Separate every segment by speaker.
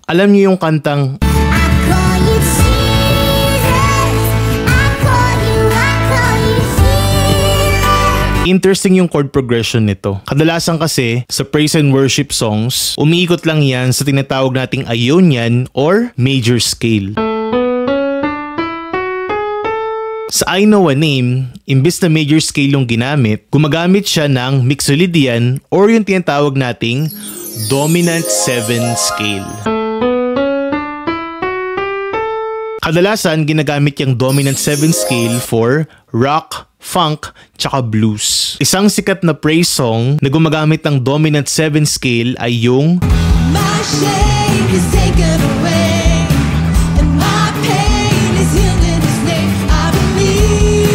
Speaker 1: Alam niyo yung kantang interesting yung chord progression nito. Kadalasan kasi sa praise and worship songs, umiikot lang yan sa tinatawag nating Ionian or major scale. Sa I Know a Name, imbis na major scale yung ginamit, gumagamit siya ng Mixolydian or yung tinatawag nating dominant 7 scale. Kadalasan, ginagamit yung dominant 7 scale for rock, funk, tsaka blues. Isang sikat na praise song na gumagamit ng dominant 7 scale ay yung My shame is taken away and my pain is healed in His name. I believe.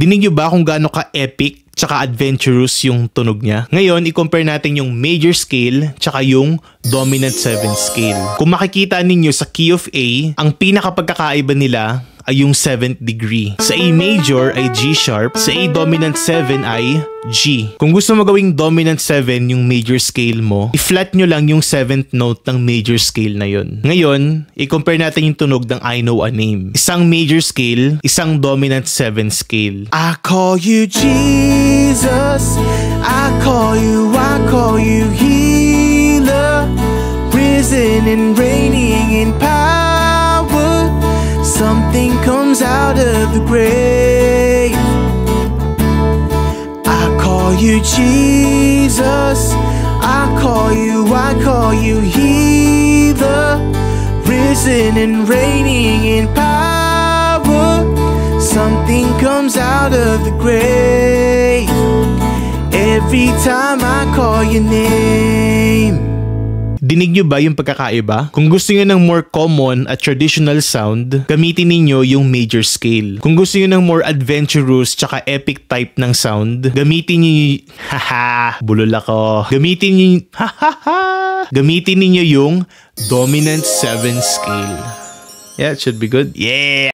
Speaker 1: Dinig nyo ba kung gaano ka-epic tsaka adventurous yung tunog niya? Ngayon, i-compare natin yung major scale tsaka yung dominant 7 scale. Kung makikita ninyo sa key of A, ang pinakapagkakaiba nila ay yung 7th degree. Sa A major ay G sharp, sa A dominant 7 ay G. Kung gusto mo gawing dominant 7 yung major scale mo, i-flat nyo lang yung 7th note ng major scale na yun. Ngayon, i-compare natin yung tunog ng I Know a Name. Isang major scale, isang dominant 7 scale. I call you Jesus, I call you healer, risen and reigning in power. Something comes out of the grave. I call you Jesus, I call you healer, risen and reigning in power. Something comes out of the grave every time I call your name. Dinig nyo ba yung pagkakaiba? Kung gusto nyo ng more common at traditional sound, gamitin ninyo yung major scale. Kung gusto nyo ng more adventurous tsaka epic type ng sound, gamitin nyo bulol ako. Gamitin ninyo yung dominant 7 scale. Yeah, it should be good. Yeah!